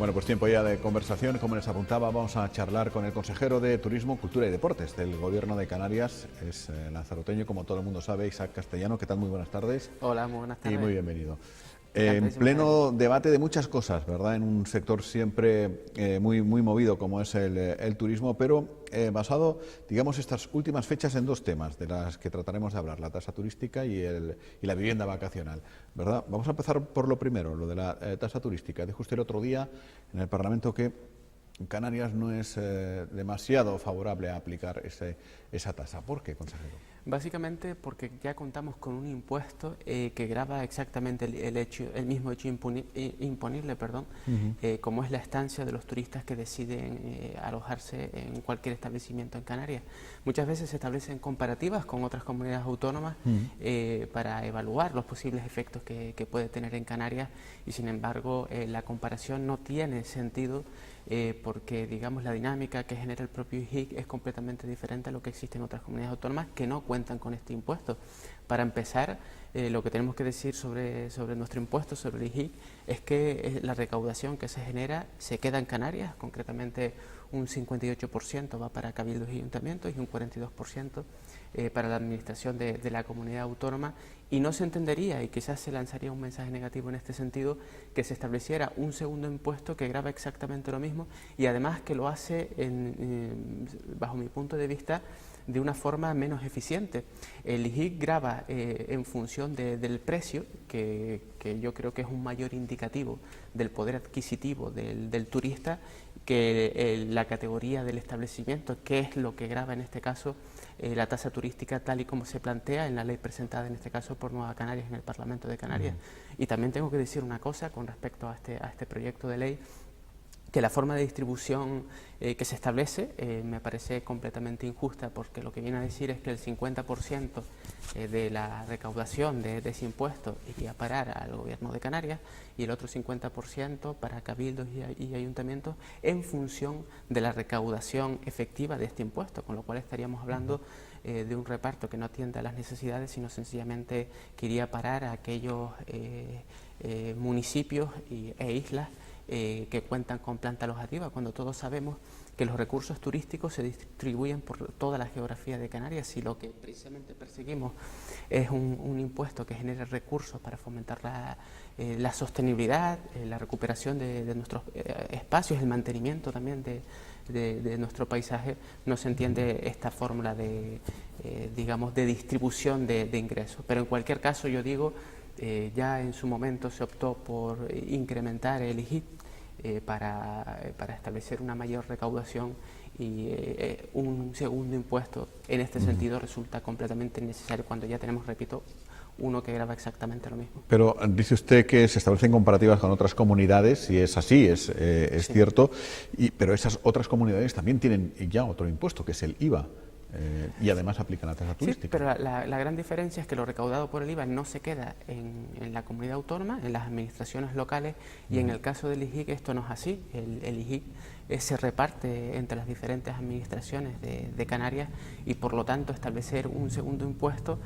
Bueno, pues tiempo ya de conversación. Como les apuntaba, vamos a charlar con el consejero de Turismo, Cultura y Deportes del Gobierno de Canarias. Es lanzaroteño, como todo el mundo sabe, Isaac Castellano. ¿Qué tal? Muy buenas tardes. Hola, muy buenas tardes. Y muy bienvenido. En pleno debate de muchas cosas, ¿verdad? En un sector siempre muy movido como es el turismo, pero basado, digamos, estas últimas fechas en dos temas de las que trataremos de hablar, la tasa turística y la vivienda vacacional, ¿verdad? Vamos a empezar por lo primero, lo de la tasa turística. Dijo usted el otro día en el Parlamento que Canarias no es demasiado favorable a aplicar esa tasa. ¿Por qué, consejero? Básicamente porque ya contamos con un impuesto que grava exactamente el mismo hecho imponible, como es la estancia de los turistas que deciden alojarse en cualquier establecimiento en Canarias. Muchas veces se establecen comparativas con otras comunidades autónomas para evaluar los posibles efectos que puede tener en Canarias y sin embargo la comparación no tiene sentido porque digamos la dinámica que genera el propio IJIC es completamente diferente a lo que existe en otras comunidades autónomas que no cuentan con este impuesto. Para empezar, lo que tenemos que decir sobre nuestro impuesto, sobre el IJIC, es que la recaudación que se genera se queda en Canarias, concretamente un 58% va para cabildos y ayuntamientos y un 42% para la administración de la comunidad autónoma, y no se entendería, y quizás se lanzaría un mensaje negativo en este sentido, que se estableciera un segundo impuesto que grava exactamente lo mismo y además que lo hace, bajo mi punto de vista, de una forma menos eficiente. El IJIC grava en función del precio, que yo creo que es un mayor indicativo del poder adquisitivo del turista, que la categoría del establecimiento, que es lo que grava en este caso la tasa turística tal y como se plantea en la ley presentada en este caso por Nueva Canarias en el Parlamento de Canarias. Y también tengo que decir una cosa con respecto a este proyecto de ley, que la forma de distribución que se establece me parece completamente injusta, porque lo que viene a decir es que el 50% de la recaudación de ese impuesto iría a parar al Gobierno de Canarias y el otro 50% para cabildos y ayuntamientos en función de la recaudación efectiva de este impuesto, con lo cual estaríamos hablando de un reparto que no atiende a las necesidades, sino sencillamente que iría a parar a aquellos municipios e islas que cuentan con planta alojativa, cuando todos sabemos que los recursos turísticos se distribuyen por toda la geografía de Canarias, y lo que precisamente perseguimos es un impuesto que genere recursos para fomentar la sostenibilidad, la recuperación de nuestros espacios, el mantenimiento también de nuestro paisaje. No se entiende esta fórmula digamos, de distribución de ingresos, pero en cualquier caso yo digo, ya en su momento se optó por incrementar el IJIC para establecer una mayor recaudación, y un segundo impuesto en este sentido resulta completamente innecesario cuando ya tenemos, repito, uno que grava exactamente lo mismo. Pero dice usted que se establecen comparativas con otras comunidades, y es así, es sí, cierto, pero esas otras comunidades también tienen ya otro impuesto, que es el IVA. Y además aplican la tasa turística. Sí, pero la gran diferencia es que lo recaudado por el IVA no se queda en la comunidad autónoma, en las administraciones locales, y en el caso del IJIC esto no es así. El IJIC se reparte entre las diferentes administraciones de Canarias, y por lo tanto establecer un segundo impuesto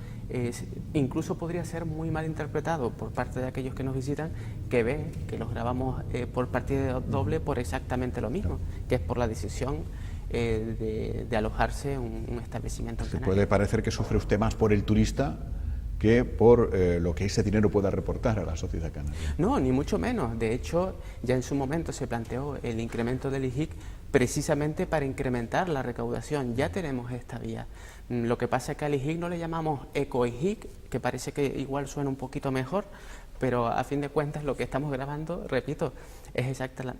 incluso podría ser muy mal interpretado por parte de aquellos que nos visitan, que ven que los grabamos por partida doble por exactamente lo mismo, que es por la decisión de alojarse en un establecimiento en Canarias. Puede parecer que sufre usted más por el turista que por lo que ese dinero pueda reportar a la sociedad canaria. No, ni mucho menos. De hecho, ya en su momento se planteó el incremento del IJIC precisamente para incrementar la recaudación. Ya tenemos esta vía. Lo que pasa es que al IJIC no le llamamos eco-IJIC, que parece que igual suena un poquito mejor, pero a fin de cuentas lo que estamos grabando, repito, es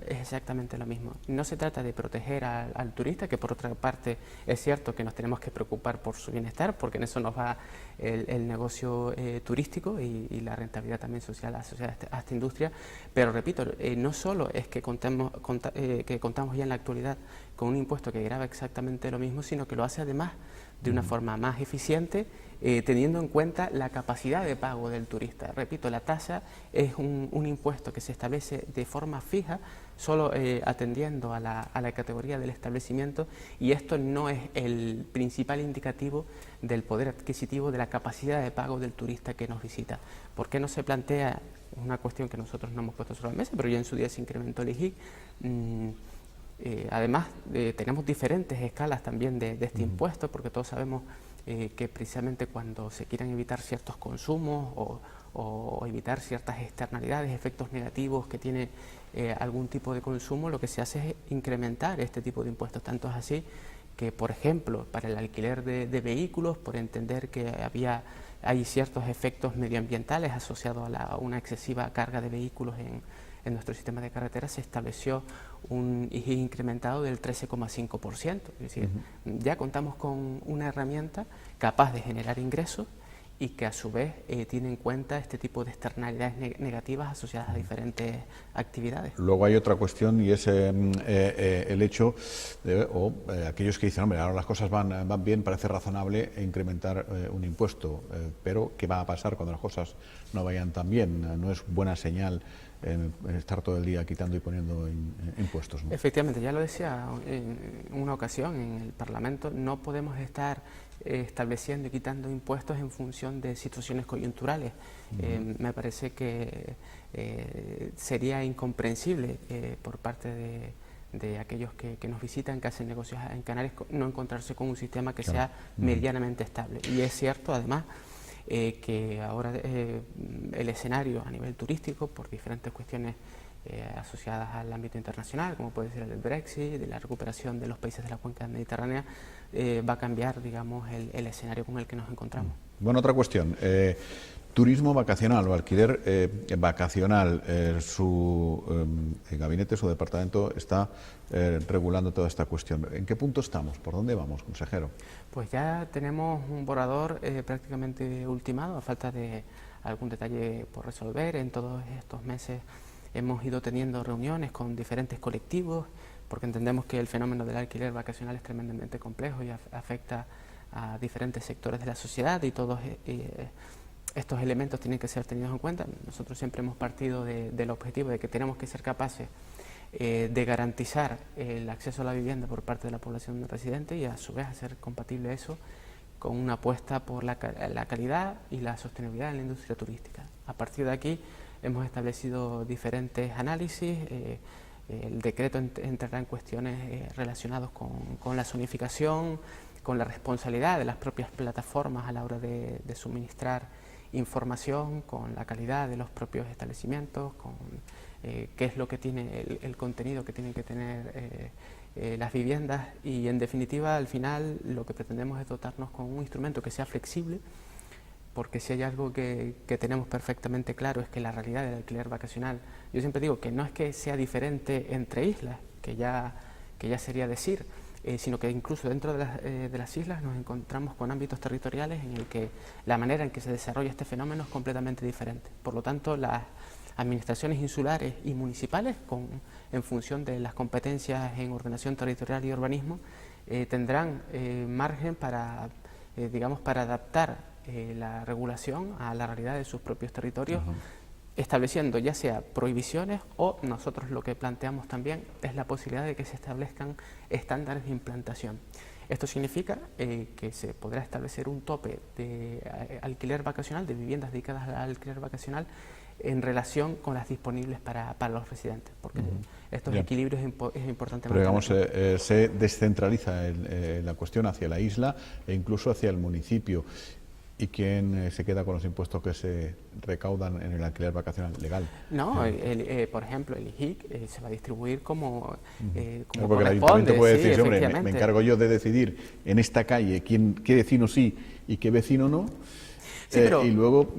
exactamente lo mismo. No se trata de proteger al turista, que por otra parte es cierto que nos tenemos que preocupar por su bienestar, porque en eso nos va el negocio turístico y la rentabilidad también social asociada a esta industria, pero repito, no solo es que contamos ya en la actualidad con un impuesto que grava exactamente lo mismo, sino que lo hace además de una forma más eficiente, teniendo en cuenta la capacidad de pago del turista. Repito, la tasa es un impuesto que se establece de forma fija, solo atendiendo a la categoría del establecimiento, y esto no es el principal indicativo del poder adquisitivo, de la capacidad de pago del turista que nos visita. ¿Por qué no se plantea una cuestión que nosotros no hemos puesto sobre la mesa, pero ya en su día se incrementó el IGIC. Además, tenemos diferentes escalas también de este impuesto, porque todos sabemos que precisamente cuando se quieren evitar ciertos consumos o evitar ciertas externalidades, efectos negativos que tiene algún tipo de consumo, lo que se hace es incrementar este tipo de impuestos. Tanto es así que, por ejemplo, para el alquiler de vehículos, por entender que hay ciertos efectos medioambientales asociados a una excesiva carga de vehículos en nuestro sistema de carreteras, se estableció un IGI incrementado del 13,5%. Es decir, ya contamos con una herramienta capaz de generar ingresos y que a su vez tiene en cuenta este tipo de externalidades negativas asociadas a diferentes actividades. Luego hay otra cuestión y es el hecho de aquellos que dicen, hombre, ahora las cosas van bien, parece razonable incrementar un impuesto, pero ¿qué va a pasar cuando las cosas no vayan tan bien? No es buena señal estar todo el día quitando y poniendo impuestos, ¿no? Efectivamente, ya lo decía en una ocasión en el Parlamento, no podemos estar estableciendo y quitando impuestos en función de situaciones coyunturales. Me parece que sería incomprensible por parte de aquellos que nos visitan, que hacen negocios en Canarias, no encontrarse con un sistema que sea medianamente estable. Y es cierto, además, que ahora el escenario a nivel turístico, por diferentes cuestiones asociadas al ámbito internacional, como puede ser el Brexit, de la recuperación de los países de la cuenca mediterránea, va a cambiar, digamos, el escenario con el que nos encontramos. Bueno, otra cuestión. Turismo vacacional o alquiler vacacional. Su gabinete, su departamento está regulando toda esta cuestión. ¿En qué punto estamos? ¿Por dónde vamos, consejero? Pues ya tenemos un borrador prácticamente ultimado, a falta de algún detalle por resolver. En todos estos meses hemos ido teniendo reuniones con diferentes colectivos, porque entendemos que el fenómeno del alquiler vacacional es tremendamente complejo y afecta a diferentes sectores de la sociedad, y todos estos elementos tienen que ser tenidos en cuenta. Nosotros siempre hemos partido del objetivo de que tenemos que ser capaces de garantizar el acceso a la vivienda por parte de la población residente y a su vez hacer compatible eso con una apuesta por la calidad y la sostenibilidad en la industria turística. A partir de aquí hemos establecido diferentes análisis. El decreto entrará en cuestiones relacionadas con la zonificación, con la responsabilidad de las propias plataformas a la hora de suministrar información, con la calidad de los propios establecimientos, con qué es lo que tiene el contenido que tienen que tener las viviendas, y en definitiva al final lo que pretendemos es dotarnos con un instrumento que sea flexible, porque si hay algo que tenemos perfectamente claro es que la realidad del alquiler vacacional, yo siempre digo que no es que sea diferente entre islas, que ya sería decir, sino que incluso dentro de las islas nos encontramos con ámbitos territoriales en el que la manera en que se desarrolla este fenómeno es completamente diferente. Por lo tanto, las administraciones insulares y municipales, en función de las competencias en ordenación territorial y urbanismo, tendrán margen para adaptar la regulación a la realidad de sus propios territorios, estableciendo ya sea prohibiciones o nosotros lo que planteamos también es la posibilidad de que se establezcan estándares de implantación. Esto significa que se podrá establecer un tope de alquiler vacacional, de viviendas dedicadas al alquiler vacacional, en relación con las disponibles para los residentes, porque estos equilibrios es importante mantener. Pero digamos, se descentraliza la cuestión hacia la isla e incluso hacia el municipio. ¿Y quién se queda con los impuestos que se recaudan en el alquiler vacacional legal? No, por ejemplo, el IGIC se va a distribuir como porque el ayuntamiento puede decir, hombre, me encargo yo de decidir en esta calle qué vecino sí y qué vecino no, sí, pero, y luego...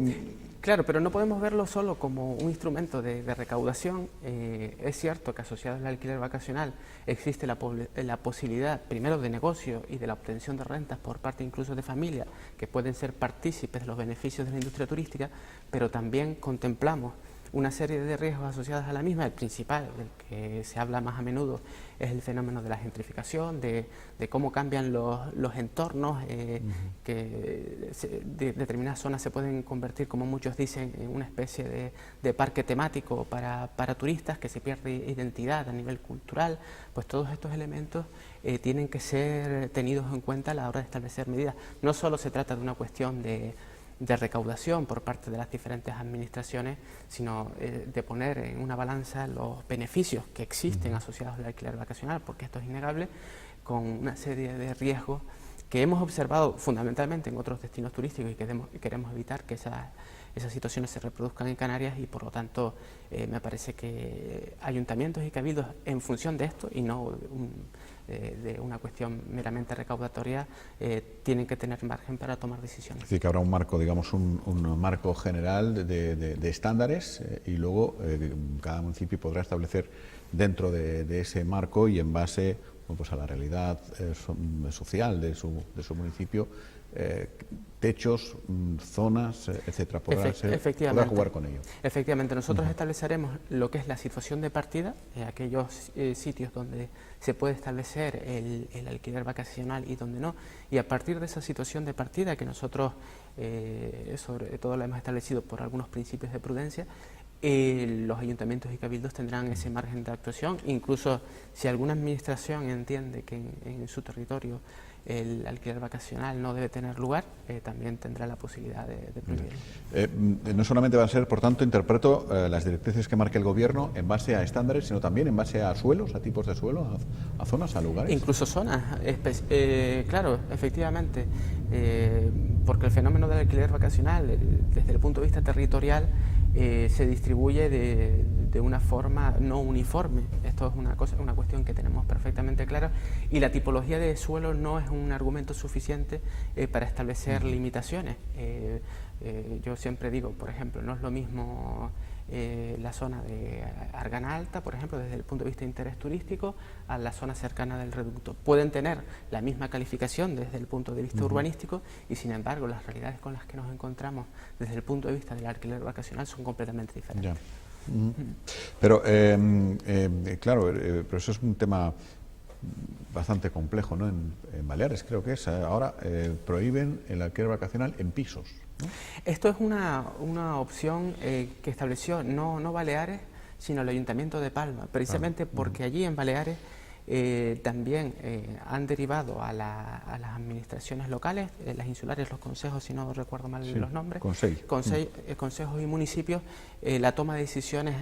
Claro, pero no podemos verlo solo como un instrumento de recaudación. Es cierto que asociado al alquiler vacacional existe la posibilidad, primero, de negocio y de la obtención de rentas por parte incluso de familias que pueden ser partícipes de los beneficios de la industria turística, pero también contemplamos una serie de riesgos asociados a la misma. El principal, del que se habla más a menudo, es el fenómeno de la gentrificación, de cómo cambian los entornos, que determinadas zonas se pueden convertir, como muchos dicen, en una especie de parque temático para turistas, que se pierde identidad a nivel cultural. Pues todos estos elementos tienen que ser tenidos en cuenta a la hora de establecer medidas. No solo se trata de una cuestión de de recaudación por parte de las diferentes administraciones, sino de poner en una balanza los beneficios que existen asociados al alquiler vacacional, porque esto es innegable, con una serie de riesgos que hemos observado fundamentalmente en otros destinos turísticos y que queremos evitar que esas situaciones se reproduzcan en Canarias, y por lo tanto me parece que ayuntamientos y cabildos, en función de esto y no de una cuestión meramente recaudatoria, tienen que tener margen para tomar decisiones. Es decir, que habrá un marco, digamos, un marco general de estándares, y luego cada municipio podrá establecer dentro de ese marco y en base, bueno, pues a la realidad social de su municipio, techos, zonas, etcétera. Podrá jugar con ello. Efectivamente, nosotros estableceremos lo que es la situación de partida, aquellos sitios donde se puede establecer el alquiler vacacional y donde no, y a partir de esa situación de partida, que nosotros sobre todo la hemos establecido por algunos principios de prudencia, los ayuntamientos y cabildos tendrán ese margen de actuación. Incluso si alguna administración entiende que en su territorio el alquiler vacacional no debe tener lugar, también tendrá la posibilidad de prohibirlo. No solamente va a ser, por tanto, interpreto las directrices que marque el Gobierno en base a estándares, sino también en base a suelos, a tipos de suelo, a zonas, a lugares. Incluso zonas, claro, efectivamente, porque el fenómeno del alquiler vacacional, desde el punto de vista territorial, se distribuye de una forma no uniforme. Esto es una cuestión que tenemos perfectamente clara, y la tipología de suelo no es un argumento suficiente para establecer limitaciones. Yo siempre digo, por ejemplo, no es lo mismo la zona de Argana Alta, por ejemplo, desde el punto de vista de interés turístico, a la zona cercana del reducto. Pueden tener la misma calificación desde el punto de vista urbanístico, y sin embargo las realidades con las que nos encontramos desde el punto de vista del alquiler vacacional son completamente diferentes. Ya. Pero, claro, pero eso es un tema bastante complejo, ¿no? En Baleares creo que es. Ahora prohíben el alquiler vacacional en pisos, ¿no? Esto es una opción que estableció no Baleares, sino el Ayuntamiento de Palma, precisamente porque allí en Baleares también han derivado a las administraciones locales, las insulares, los consejos, si no recuerdo mal los nombres, consejos y municipios, la toma de decisiones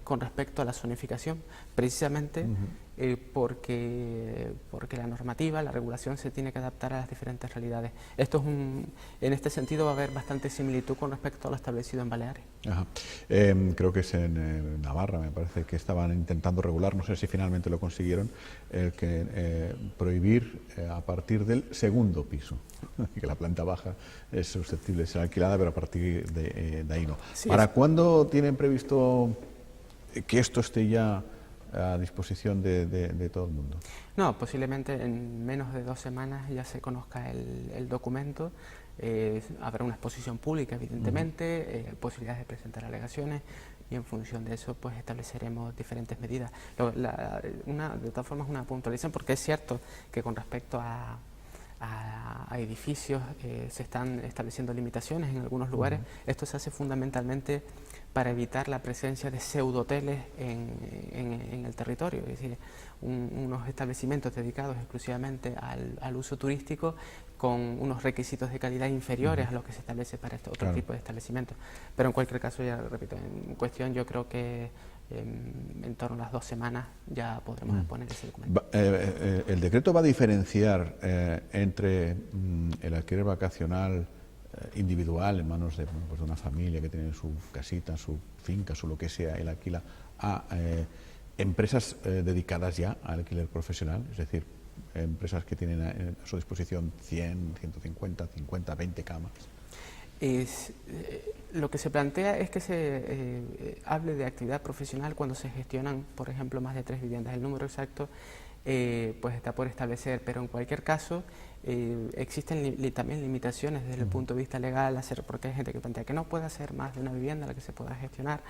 con respecto a la zonificación, precisamente porque la normativa, la regulación se tiene que adaptar a las diferentes realidades. En este sentido va a haber bastante similitud con respecto a lo establecido en Baleares. Ajá. Creo que es en Navarra, me parece que estaban intentando regular, no sé si finalmente lo consiguieron, prohibir a partir del segundo piso, que la planta baja es susceptible de ser alquilada, pero a partir de ahí no. Sí, ¿para cuándo tienen previsto que esto esté ya a disposición de todo el mundo? No, posiblemente en menos de 2 semanas ya se conozca el documento. Habrá una exposición pública, evidentemente, posibilidades de presentar alegaciones, y en función de eso pues estableceremos diferentes medidas. De todas formas, una puntualización, porque es cierto que con respecto a edificios se están estableciendo limitaciones en algunos lugares. Esto se hace fundamentalmente para evitar la presencia de pseudohoteles en el territorio, es decir, unos establecimientos dedicados exclusivamente al uso turístico con unos requisitos de calidad inferiores a los que se establece para este otro tipo de establecimientos. Pero en cualquier caso, ya repito, en cuestión yo creo que en torno a las 2 semanas ya podremos exponer ese documento. ¿El decreto va a diferenciar entre el alquiler vacacional individual en manos de una familia que tiene su casita, su finca, su lo que sea, el alquila, a empresas dedicadas ya al alquiler profesional? Es decir, empresas que tienen a su disposición 100, 150, 50, 20 camas. Lo que se plantea es que se hable de actividad profesional cuando se gestionan, por ejemplo, más de 3 viviendas. El número exacto pues está por establecer, pero en cualquier caso existen también limitaciones desde el punto de vista legal, porque hay gente que plantea que no puede hacer más de una vivienda a la que se pueda gestionar.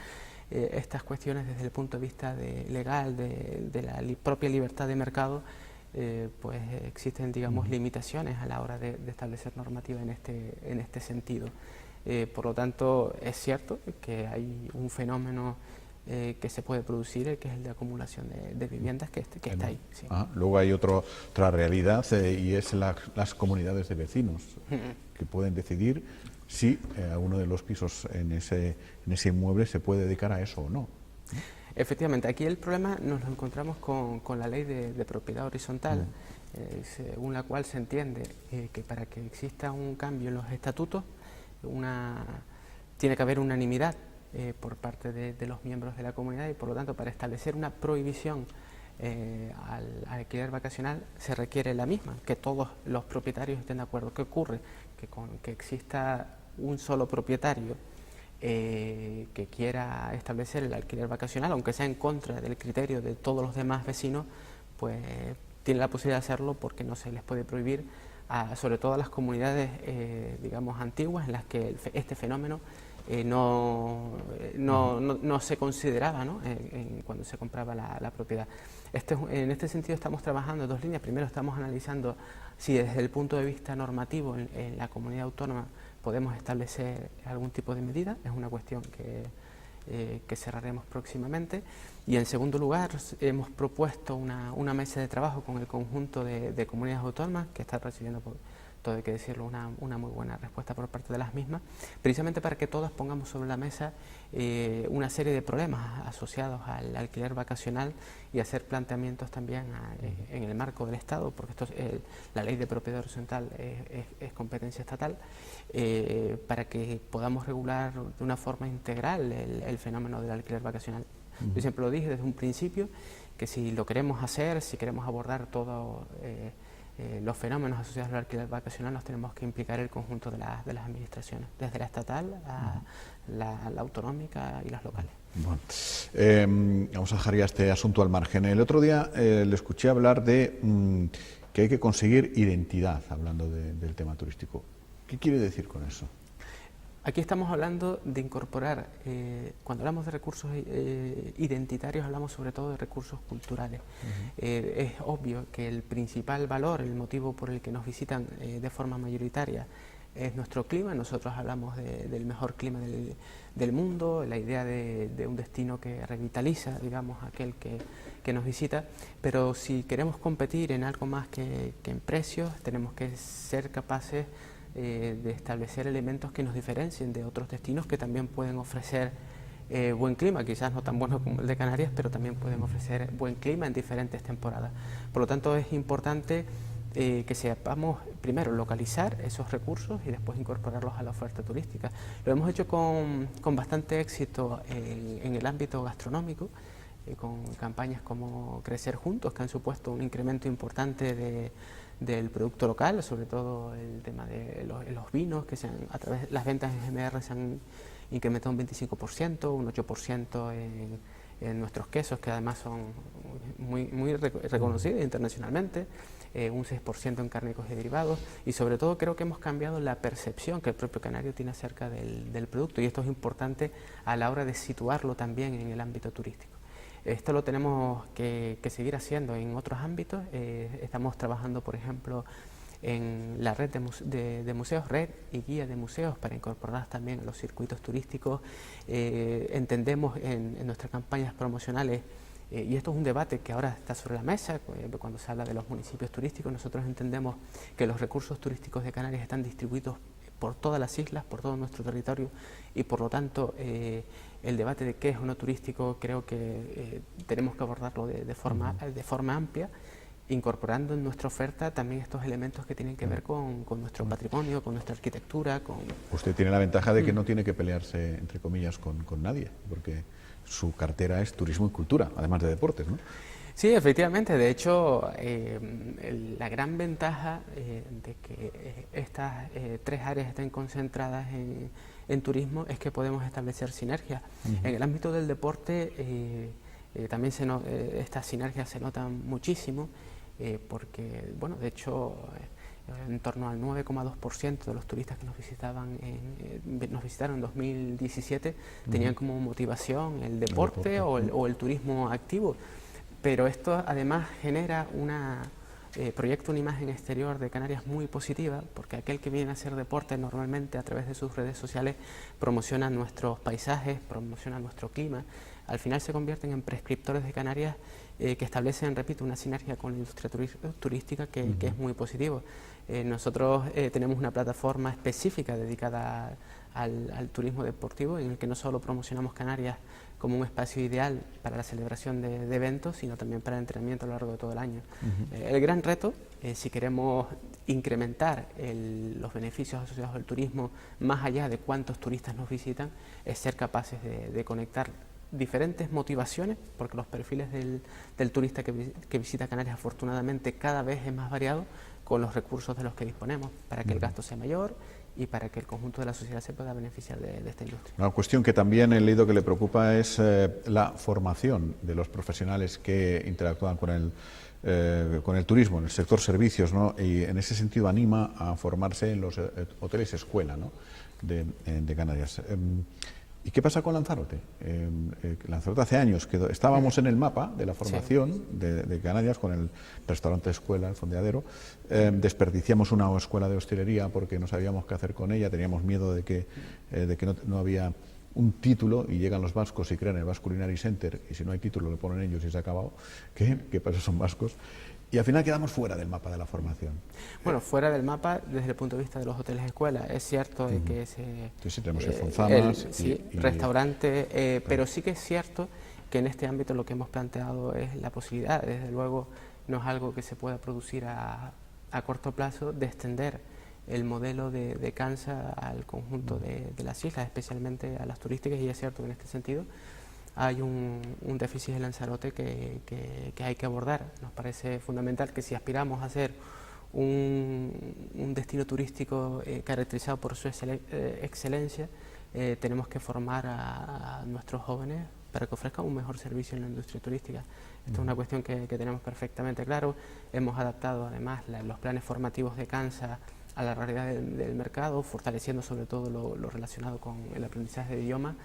Estas cuestiones desde el punto de vista legal, de la propia libertad de mercado, pues existen, digamos, limitaciones a la hora de establecer normativa en este sentido. Por lo tanto, es cierto que hay un fenómeno que se puede producir, que es el de acumulación de viviendas, que está ahí. Sí. Luego hay otra realidad, y es las comunidades de vecinos, que pueden decidir si alguno de los pisos en ese inmueble se puede dedicar a eso o no. Efectivamente, aquí el problema nos lo encontramos con la ley de propiedad horizontal, según la cual se entiende que para que exista un cambio en los estatutos tiene que haber unanimidad por parte de los miembros de la comunidad, y por lo tanto para establecer una prohibición al alquiler vacacional se requiere la misma, que todos los propietarios estén de acuerdo. ¿Qué ocurre? Que exista un solo propietario que quiera establecer el alquiler vacacional, aunque sea en contra del criterio de todos los demás vecinos, pues tiene la posibilidad de hacerlo, porque no se les puede prohibir, sobre todo a las comunidades digamos antiguas, en las que este fenómeno no se consideraba, ¿no? Cuando se compraba la propiedad. En este sentido estamos trabajando en dos líneas. Primero, estamos analizando si desde el punto de vista normativo en la comunidad autónoma podemos establecer algún tipo de medida. Es una cuestión que cerraremos próximamente. Y en segundo lugar, hemos propuesto una mesa de trabajo con el conjunto de comunidades autónomas, que está recibiendo, todo hay que decirlo, una muy buena respuesta por parte de las mismas, precisamente para que todas pongamos sobre la mesa una serie de problemas asociados al alquiler vacacional, y hacer planteamientos también en el marco del Estado, porque la ley de propiedad horizontal es competencia estatal, para que podamos regular de una forma integral el fenómeno del alquiler vacacional. Yo siempre lo dije desde un principio, que si lo queremos hacer, si queremos abordar todos los fenómenos asociados al alquiler vacacional, nos tenemos que implicar el conjunto de las administraciones, desde la estatal a la autonómica y las locales. Bueno, vamos a dejar ya este asunto al margen. El otro día le escuché hablar de que hay que conseguir identidad, hablando del tema turístico. ¿Qué quiere decir con eso? Aquí estamos hablando de incorporar, cuando hablamos de recursos identitarios, hablamos sobre todo de recursos culturales. Es obvio que el principal valor, el motivo por el que nos visitan de forma mayoritaria, es nuestro clima. Nosotros hablamos del mejor clima del mundo, la idea de un destino que revitaliza, digamos, aquel que nos visita, pero si queremos competir en algo más que en precios, tenemos que ser capaces de establecer elementos que nos diferencien de otros destinos que también pueden ofrecer buen clima, quizás no tan bueno como el de Canarias, pero también pueden ofrecer buen clima en diferentes temporadas. Por lo tanto, es importante que sepamos primero localizar esos recursos y después incorporarlos a la oferta turística. Lo hemos hecho con bastante éxito en el ámbito gastronómico, con campañas como Crecer Juntos, que han supuesto un incremento importante del producto local, sobre todo el tema de los vinos, que a través de las ventas en GMR se han incrementado un 25%, un 8% en nuestros quesos, que además son muy reconocidos internacionalmente, un 6% en cárnicos y derivados, y sobre todo creo que hemos cambiado la percepción que el propio canario tiene acerca del producto, y esto es importante a la hora de situarlo también en el ámbito turístico. Esto lo tenemos que seguir haciendo en otros ámbitos. Estamos trabajando, por ejemplo, en la red de museos, red y guía de museos, para incorporarlas también a los circuitos turísticos. Entendemos en nuestras campañas promocionales, y esto es un debate que ahora está sobre la mesa, cuando se habla de los municipios turísticos, nosotros entendemos que los recursos turísticos de Canarias están distribuidos por todas las islas, por todo nuestro territorio, y por lo tanto el debate de qué es o no turístico creo que tenemos que abordarlo de forma amplia, incorporando en nuestra oferta también estos elementos que tienen que ver con nuestro patrimonio, con nuestra arquitectura. Usted tiene la ventaja de que no tiene que pelearse, entre comillas, con nadie, porque su cartera es turismo y cultura, además de deportes, ¿no? Sí, efectivamente. De hecho, la gran ventaja de que estas tres áreas estén concentradas en turismo es que podemos establecer sinergias. En el ámbito del deporte también estas sinergias se notan muchísimo, porque, bueno, de hecho, en torno al 9,2% de los turistas que nos visitaron en 2017 tenían como motivación el deporte o el turismo activo. Pero esto además genera proyecta una imagen exterior de Canarias muy positiva, porque aquel que viene a hacer deporte normalmente a través de sus redes sociales promociona nuestros paisajes, promociona nuestro clima. Al final se convierten en prescriptores de Canarias que establecen, repito, una sinergia con la industria turística que es muy positivo. Nosotros tenemos una plataforma específica dedicada al turismo deportivo, en el que no solo promocionamos Canarias como un espacio ideal para la celebración de eventos, sino también para el entrenamiento a lo largo de todo el año. El gran reto, si queremos incrementar los beneficios asociados al turismo más allá de cuántos turistas nos visitan, es ser capaces de conectar diferentes motivaciones, porque los perfiles del turista que visita Canarias afortunadamente cada vez es más variado, con los recursos de los que disponemos, para que el gasto sea mayor y para que el conjunto de la sociedad se pueda beneficiar de esta industria. Una cuestión que también he leído que le preocupa es la formación de los profesionales que interactúan con el turismo, en el sector servicios, ¿no? Y en ese sentido anima a formarse en los hoteles escuela, ¿no? de Canarias. ¿Y qué pasa con Lanzarote? Lanzarote hace años que estábamos en el mapa de la formación de Canarias con el restaurante escuela, el fondeadero. Desperdiciamos una escuela de hostelería porque no sabíamos qué hacer con ella, teníamos miedo de que no había un título y llegan los vascos y crean el Basque Culinary Center y si no hay título lo ponen ellos y se ha acabado. ¿Qué pasa? Son vascos. Y al final quedamos fuera del mapa de la formación. Bueno, fuera del mapa desde el punto de vista de los hoteles escuela. Es cierto que sí, tenemos el Fonzamas. Restaurante, pero sí que es cierto que en este ámbito lo que hemos planteado es la posibilidad, desde luego no es algo que se pueda producir a corto plazo, de extender el modelo de Cansa al conjunto de las islas, especialmente a las turísticas, y es cierto que en este sentido hay un déficit en Lanzarote que hay que abordar. Nos parece fundamental que si aspiramos a ser un destino turístico caracterizado por su excelencia, tenemos que formar a nuestros jóvenes para que ofrezcan un mejor servicio en la industria turística. Esto es una cuestión que tenemos perfectamente claro. Hemos adaptado además los planes formativos de Cansa a la realidad del mercado, fortaleciendo sobre todo lo relacionado con el aprendizaje de idioma.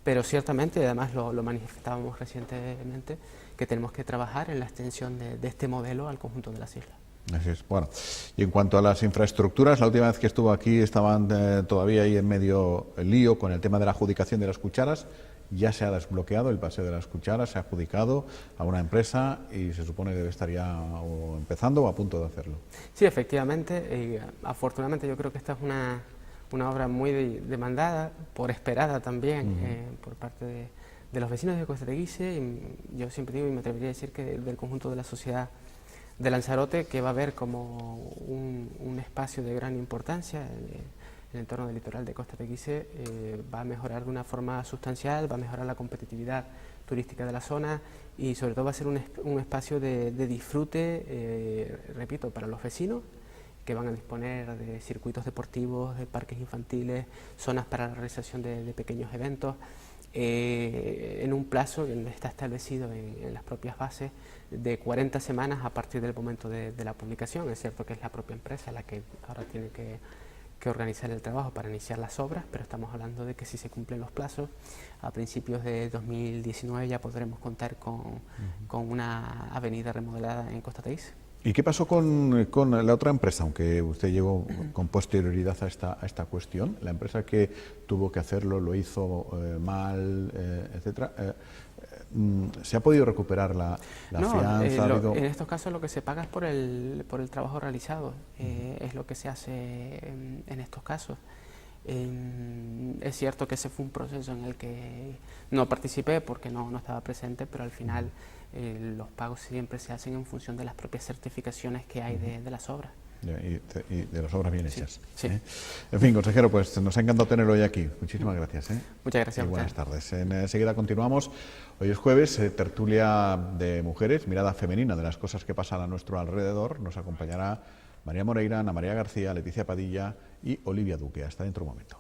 Pero ciertamente, además lo manifestábamos recientemente, que tenemos que trabajar en la extensión de este modelo al conjunto de las islas. Así es. Bueno, y en cuanto a las infraestructuras, la última vez que estuvo aquí estaban todavía ahí en medio lío con el tema de la adjudicación de las cucharas. Ya se ha desbloqueado el paseo de las cucharas, se ha adjudicado a una empresa y se supone que debe estar ya o empezando o a punto de hacerlo. Sí, efectivamente. Afortunadamente yo creo que esta es una obra muy demandada, esperada también por parte de los vecinos de Costa Teguise, y yo siempre digo y me atrevería a decir que del conjunto de la sociedad de Lanzarote, que va a ver como un espacio de gran importancia en el entorno del litoral de Costa Teguise, va a mejorar de una forma sustancial, va a mejorar la competitividad turística de la zona y sobre todo va a ser un espacio de disfrute, repito, para los vecinos, que van a disponer de circuitos deportivos, de parques infantiles, zonas para la realización de pequeños eventos, en un plazo que está establecido en las propias bases de 40 semanas a partir del momento de la publicación. Es cierto que es la propia empresa la que ahora tiene que organizar el trabajo para iniciar las obras, pero estamos hablando de que si se cumplen los plazos, a principios de 2019 ya podremos contar con una avenida remodelada en Costa Teguise. ¿Y qué pasó con la otra empresa, aunque usted llegó con posterioridad a esta cuestión? La empresa que tuvo que hacerlo lo hizo mal, etcétera. ¿Se ha podido recuperar la fianza? En estos casos lo que se paga es por el trabajo realizado, es lo que se hace en estos casos. Es cierto que ese fue un proceso en el que no participé porque no estaba presente, pero al final los pagos siempre se hacen en función de las propias certificaciones que hay de las obras. Y de las obras bien hechas. Sí. En fin, consejero, pues nos ha encantado tenerlo hoy aquí. Muchísimas gracias. Muchas gracias. Y buenas tardes. Enseguida continuamos. Hoy es jueves, tertulia de mujeres, mirada femenina de las cosas que pasan a nuestro alrededor. Nos acompañará María Moreira, Ana María García, Leticia Padilla y Olivia Duque. Hasta dentro de un momento.